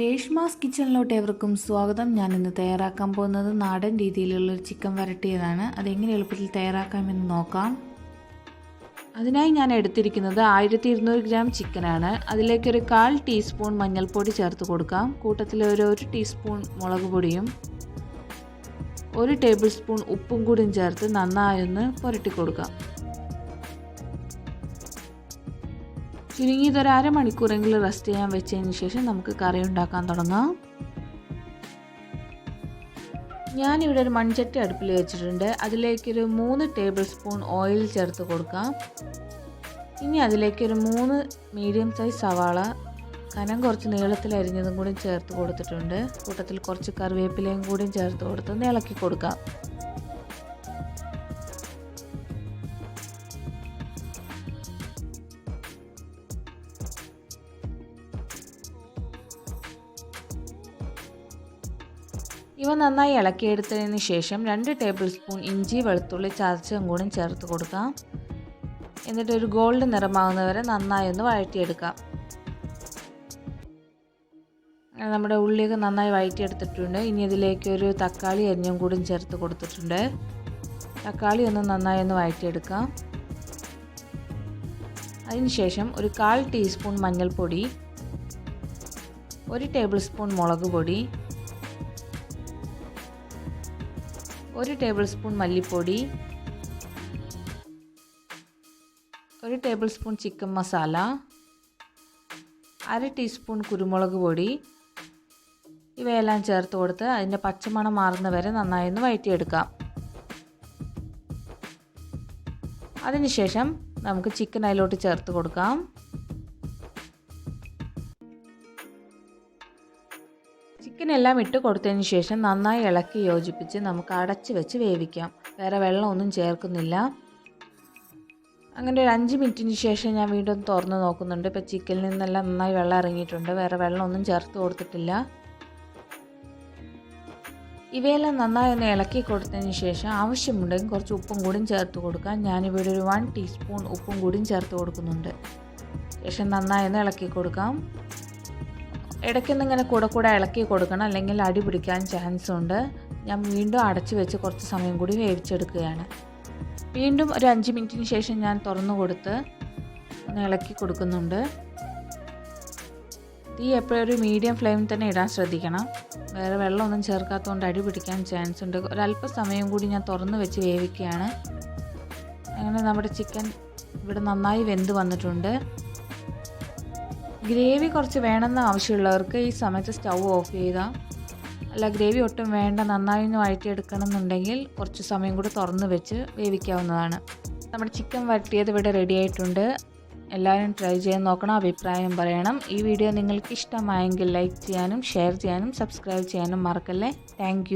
രേഷ്മാസ് കിച്ചണിലോട്ട് ഏവർക്കും സ്വാഗതം. ഞാനിന്ന് തയ്യാറാക്കാൻ പോകുന്നത് നാടൻ രീതിയിലുള്ളൊരു ചിക്കൻ വരട്ടിയതാണ്. അതെങ്ങനെ എളുപ്പത്തിൽ തയ്യാറാക്കാമെന്ന് നോക്കാം. അതിനായി ഞാൻ എടുത്തിരിക്കുന്നത് 1200 ഗ്രാം ചിക്കനാണ്. അതിലേക്കൊരു 1/4 ടീസ്പൂൺ മഞ്ഞൾപ്പൊടി ചേർത്ത് കൊടുക്കാം. കൂട്ടത്തിൽ ഒരു ടീസ്പൂൺ മുളക് പൊടിയും 1 ടേബിൾ സ്പൂൺ ഉപ്പും കൂടി ചേർത്ത് നന്നായൊന്ന് പുരട്ടി കൊടുക്കാം. ചുരുങ്ങിയത് ഒരു അരമണിക്കൂറെങ്കിലും റെസ്റ്റ് ചെയ്യാൻ വെച്ചതിന് ശേഷം നമുക്ക് കറി ഉണ്ടാക്കാൻ തുടങ്ങാം. ഞാനിവിടെ ഒരു മൺചട്ടി അടുപ്പിൽ വെച്ചിട്ടുണ്ട്. അതിലേക്കൊരു 3 ടേബിൾ സ്പൂൺ ഓയിൽ ചേർത്ത് കൊടുക്കാം. ഇനി അതിലേക്കൊരു 3 മീഡിയം സൈസ് സവാള കനം കുറച്ച് നീളത്തിൽ അരിഞ്ഞതും കൂടി ചേർത്ത് കൊടുത്തിട്ടുണ്ട്. കൂട്ടത്തിൽ കുറച്ച് കറിവേപ്പിലയും കൂടി ചേർത്ത് കൊടുത്ത് ഇളക്കി കൊടുക്കാം. ഇവ നന്നായി ഇളക്കിയെടുത്തതിന് ശേഷം 2 ടേബിൾ സ്പൂൺ ഇഞ്ചി വെളുത്തുള്ളി ചതച്ചതും കൂടി ചേർത്ത് കൊടുക്കാം. എന്നിട്ട് ഒരു ഗോൾഡ് നിറമാകുന്നവരെ നന്നായി ഒന്ന് വഴറ്റിയെടുക്കാം. നമ്മുടെ ഉള്ളിയൊക്കെ നന്നായി വഴറ്റിയെടുത്തിട്ടുണ്ട്. ഇനി ഇതിലേക്ക് ഒരു തക്കാളി അരിഞ്ഞും കൂടി ചേർത്ത് കൊടുത്തിട്ടുണ്ട്. തക്കാളി ഒന്ന് നന്നായി ഒന്ന് വഴറ്റിയെടുക്കാം. അതിനുശേഷം ഒരു 1/4 ടീസ്പൂൺ മഞ്ഞൾപ്പൊടി, 1 ടേബിൾ സ്പൂൺ മുളക് പൊടി, 1 ടേബിൾ സ്പൂൺ മല്ലിപ്പൊടി, 1 table spoon chicken masala, 1/2 teaspoon കുരുമുളക് പൊടി ഇവയെല്ലാം ചേർത്ത് കൊടുത്ത് അതിൻ്റെ പച്ചമണം മാറുന്നവരെ നന്നായി ഒന്ന് വഴറ്റിയെടുക്കാം. അതിനുശേഷം നമുക്ക് ചിക്കൻ അതിലോട്ട് ചേർത്ത് കൊടുക്കാം. ചിക്കൻ എല്ലാം ഇട്ട് കൊടുത്തതിന് ശേഷം നന്നായി ഇളക്കി യോജിപ്പിച്ച് നമുക്ക് അടച്ച് വെച്ച് വേവിക്കാം. വേറെ വെള്ളമൊന്നും ചേർക്കുന്നില്ല. അങ്ങനെ ഒരു 5 മിനിറ്റിന് ശേഷം ഞാൻ വീണ്ടും തുറന്ന് നോക്കുന്നുണ്ട്. ഇപ്പോൾ ചിക്കനിൽ നിന്നെല്ലാം നന്നായി വെള്ളം ഇറങ്ങിയിട്ടുണ്ട്. വേറെ വെള്ളമൊന്നും ചേർത്ത് കൊടുത്തിട്ടില്ല. ഇവയെല്ലാം നന്നായി ഒന്ന് ഇളക്കി കൊടുത്തതിന് ശേഷം ആവശ്യമുണ്ടെങ്കിൽ കുറച്ച് ഉപ്പും കൂടിയും ചേർത്ത് കൊടുക്കാം. ഞാനിവിടെ ഒരു 1 ടീസ്പൂൺ ഉപ്പും കൂടിയും ചേർത്ത് കൊടുക്കുന്നുണ്ട്. ശേഷം നന്നായി ഒന്ന് ഇളക്കി കൊടുക്കാം. ഇടയ്ക്കൊന്നും ഇങ്ങനെ കൂടെ ഇളക്കി കൊടുക്കണം, അല്ലെങ്കിൽ അടി പിടിക്കാൻ ചാൻസ് ഉണ്ട്. ഞാൻ വീണ്ടും അടച്ച് വെച്ച് കുറച്ച് സമയം കൂടി വേവിച്ചെടുക്കുകയാണ്. വീണ്ടും ഒരു 5 മിനിറ്റിന് ശേഷം ഞാൻ തുറന്നു കൊടുത്ത് ഒന്ന് ഇളക്കി കൊടുക്കുന്നുണ്ട്. തീ എപ്പോഴും ഒരു മീഡിയം ഫ്ലെയിമിൽ തന്നെ ഇടാൻ ശ്രദ്ധിക്കണം. വേറെ വെള്ളമൊന്നും ചേർക്കാത്തതുകൊണ്ട് അടി പിടിക്കാൻ ചാൻസ് ഉണ്ട്. ഒരല്പസമയം കൂടി ഞാൻ തുറന്ന് വെച്ച് വേവിക്കുകയാണ്. അങ്ങനെ നമ്മുടെ ചിക്കൻ ഇവിടെ നന്നായി വെന്ത് വന്നിട്ടുണ്ട്. ഗ്രേവി കുറച്ച് വേണമെന്ന് ആവശ്യമുള്ളവർക്ക് ഈ സമയത്ത് സ്റ്റൗ ഓഫ് ചെയ്താൽ, അല്ല ഗ്രേവി ഒട്ടും വേണ്ട നന്നായി ഒന്ന് വഴറ്റിയെടുക്കണം എന്നുണ്ടെങ്കിൽ കുറച്ച് സമയം കൂടി തുറന്ന് വെച്ച് വേവിക്കാവുന്നതാണ്. നമ്മുടെ ചിക്കൻ വരട്ടിയത് ഇവിടെ റെഡി ആയിട്ടുണ്ട്. എല്ലാവരും ട്രൈ ചെയ്ത് നോക്കണം, അഭിപ്രായം പറയണം. ഈ വീഡിയോ നിങ്ങൾക്ക് ഇഷ്ടമായെങ്കിൽ ലൈക്ക് ചെയ്യാനും ഷെയർ ചെയ്യാനും സബ്സ്ക്രൈബ് ചെയ്യാനും മറക്കല്ലേ. താങ്ക്